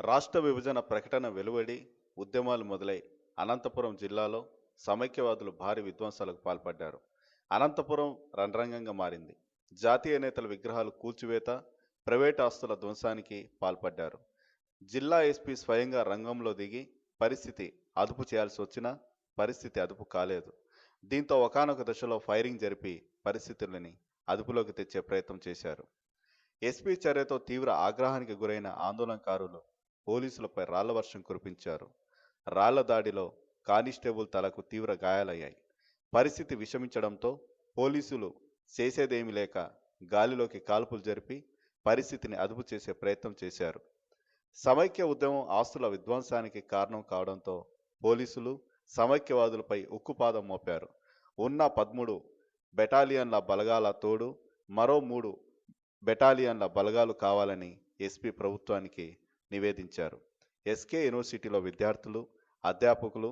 రాష్ట్ర విభజన ప్రకటన వెలువడి ఉద్యమాలు మొదలై అనంతపురం జిల్లాలో సమైక్యవాదులు భారీ విధ్వంసాలకు పాల్పడ్డారు. అనంతపురం రణరంగంగా మారింది. జాతీయ నేతల విగ్రహాలు కూల్చివేత, ప్రైవేట్ ఆస్తుల ధ్వంసానికి పాల్పడ్డారు. జిల్లా ఎస్పీ స్వయంగా రంగంలో దిగి పరిస్థితి అదుపు చేయాల్సి వచ్చినా పరిస్థితి అదుపు కాలేదు. దీంతో ఒకానొక దశలో ఫైరింగ్ జరిపి పరిస్థితులని అదుపులోకి తెచ్చే ప్రయత్నం చేశారు. ఎస్పీ చర్యతో తీవ్ర ఆగ్రహానికి గురైన ఆందోళనకారులు పోలీసులపై రాళ్ల వర్షం కురిపించారు. రాళ్ల దాడిలో కానిస్టేబుల్ తలకు తీవ్ర గాయాలయ్యాయి. పరిస్థితి విషమించడంతో పోలీసులు చేసేదేమీ లేక గాలిలోకి కాల్పులు జరిపి పరిస్థితిని అదుపు చేసే ప్రయత్నం చేశారు. సమైక్య ఉద్యమం ఆస్తుల విధ్వంసానికి కారణం కావడంతో పోలీసులు సమైక్యవాదులపై ఉక్కుపాదం మోపారు. ఉన్న 13 బెటాలియన్ల బలగాల తోడు మరో 3 బెటాలియన్ల బలగాలు కావాలని ఎస్పీ ప్రభుత్వానికి నివేదించారు. ఎస్కే యూనివర్సిటీలో విద్యార్థులు, అధ్యాపకులు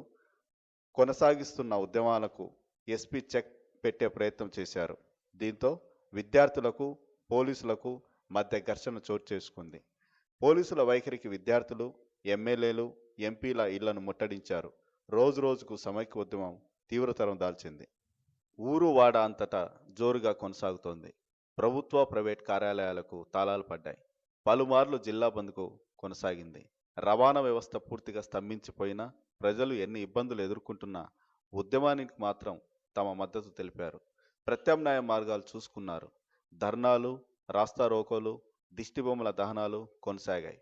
కొనసాగిస్తున్న ఉద్యమాలకు ఎస్పీ చెక్ పెట్టే ప్రయత్నం చేశారు. దీంతో విద్యార్థులకు, పోలీసులకు మధ్య ఘర్షణ చోటు చేసుకుంది. పోలీసుల వైఖరికి విద్యార్థులు, ఎమ్మెల్యేలు, ఎంపీల ఇళ్లను ముట్టడించారు. రోజు రోజుకు సమైక్య ఉద్యమం తీవ్రతరం దాల్చింది. ఊరు వాడ అంతటా జోరుగా కొనసాగుతోంది. ప్రభుత్వ, ప్రైవేట్ కార్యాలయాలకు తాళాలు పడ్డాయి. పలుమార్లు జిల్లా బంద్కు కొనసాగింది. రవాణా వ్యవస్థ పూర్తిగా స్తంభించిపోయినా ప్రజలు ఎన్ని ఇబ్బందులు ఎదుర్కొంటున్నా ఉద్యమానికి మాత్రం తమ మద్దతు తెలిపారు. ప్రత్యామ్నాయ మార్గాలు చూసుకున్నారు. ధర్నాలు, రాస్తారోకోలు, దిష్టిబొమ్మల దహనాలు కొనసాగాయి.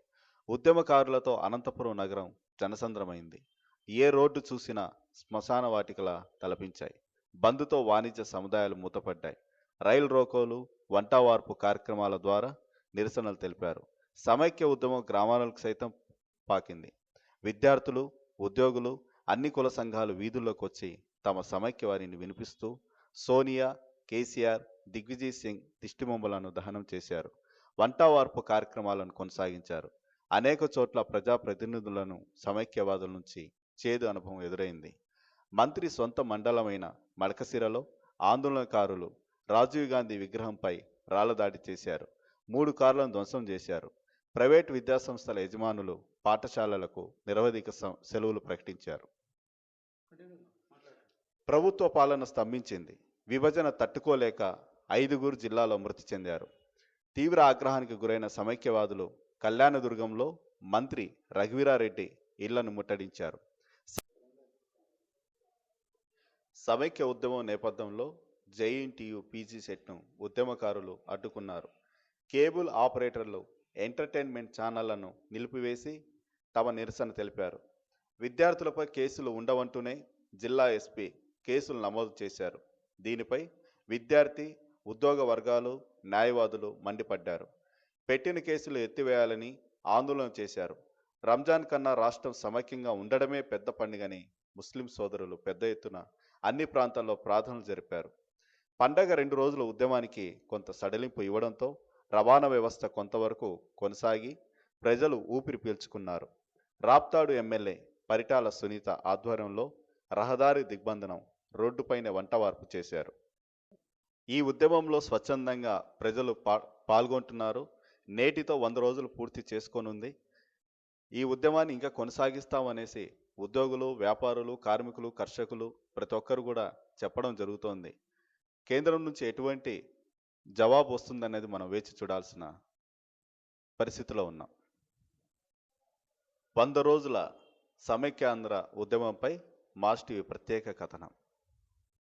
ఉద్యమకారులతో అనంతపురం నగరం జనసంద్రమైంది. ఏ రోడ్డు చూసినా శ్మశాన వాటికలా తలపించాయి. బంద్తో వాణిజ్య సముదాయాలు మూతపడ్డాయి. రైలు రోకోలు, వంటవార్పు కార్యక్రమాల ద్వారా నిరసనలు తెలిపారు. సమైక్య ఉద్యమం గ్రామాలకు సైతం పాకింది. విద్యార్థులు, ఉద్యోగులు, అన్ని కుల సంఘాలు వీధుల్లోకి వచ్చి తమ సమైక్య వారిని వినిపిస్తూ సోనియా, కేసీఆర్, దిగ్విజయ్ సింగ్ దిష్టిబొమ్మలను దహనం చేశారు. వంటవార్పు కార్యక్రమాలను కొనసాగించారు. అనేక చోట్ల ప్రజాప్రతినిధులను సమైక్యవాదుల నుంచి చేదు అనుభవం ఎదురైంది. మంత్రి సొంత మండలమైన మడకసిరలో ఆందోళనకారులు రాజీవ్ గాంధీ విగ్రహంపై రాళ్లదాడి చేశారు. 3 కార్లను ధ్వంసం చేశారు. ప్రైవేటు విద్యాసంస్థల యజమానులు పాఠశాలలకు నిరవధిక సెలవులు ప్రకటించారు. ప్రభుత్వ పాలన స్తంభించింది. విభజన తట్టుకోలేక 5 జిల్లాలో మృతి చెందారు. తీవ్ర ఆగ్రహానికి గురైన సమైక్యవాదులు కళ్యాణదుర్గంలో మంత్రి రఘువీరారెడ్డి ఇళ్లను ముట్టడించారు. సమైక్య ఉద్యమం నేపథ్యంలో జేఎన్టీయూ పీజీ సెట్ను ఉద్యమకారులు అడ్డుకున్నారు. కేబుల్ ఆపరేటర్లు ఎంటర్టైన్మెంట్ ఛానళ్లను నిలిపివేసి తమ నిరసన తెలిపారు. విద్యార్థులపై కేసులు ఉండవంటూనే జిల్లా ఎస్పీ కేసులు నమోదు చేశారు. దీనిపై విద్యార్థి, ఉద్యోగ వర్గాలు, న్యాయవాదులు మండిపడ్డారు. పెట్టిన కేసులు ఎత్తివేయాలని ఆందోళన చేశారు. రంజాన్ కన్నా రాష్ట్రం సమైక్యంగా ఉండడమే పెద్ద పండుగని ముస్లిం సోదరులు పెద్ద ఎత్తున అన్ని ప్రాంతాల్లో ప్రార్థనలు జరిపారు. పండగ 2 రోజుల ఉద్యమానికి కొంత సడలింపు ఇవ్వడంతో రవాణా వ్యవస్థ కొంతవరకు కొనసాగి ప్రజలు ఊపిరి పీల్చుకున్నారు. రాప్తాడు ఎమ్మెల్యే పరిటాల సునీత ఆధ్వర్యంలో రహదారి దిగ్బంధనం, రోడ్డుపైన వంటవార్పు చేశారు. ఈ ఉద్యమంలో స్వచ్ఛందంగా ప్రజలు పాల్గొంటున్నారు. నేటితో 100 రోజులు పూర్తి చేసుకోనుంది. ఈ ఉద్యమాన్ని ఇంకా కొనసాగిస్తామనేసి ఉద్యోగులు, వ్యాపారులు, కార్మికులు, కర్షకులు ప్రతి ఒక్కరు కూడా చెప్పడం జరుగుతోంది. కేంద్రం నుంచి ఎటువంటి జవాబు వస్తుందనేది మనం వేచి చూడాల్సిన పరిస్థితిలో ఉన్నాం. 100 రోజుల సమైక్యాంధ్ర ఉద్యమంపై మాస్ టీవీ ప్రత్యేక కథనం.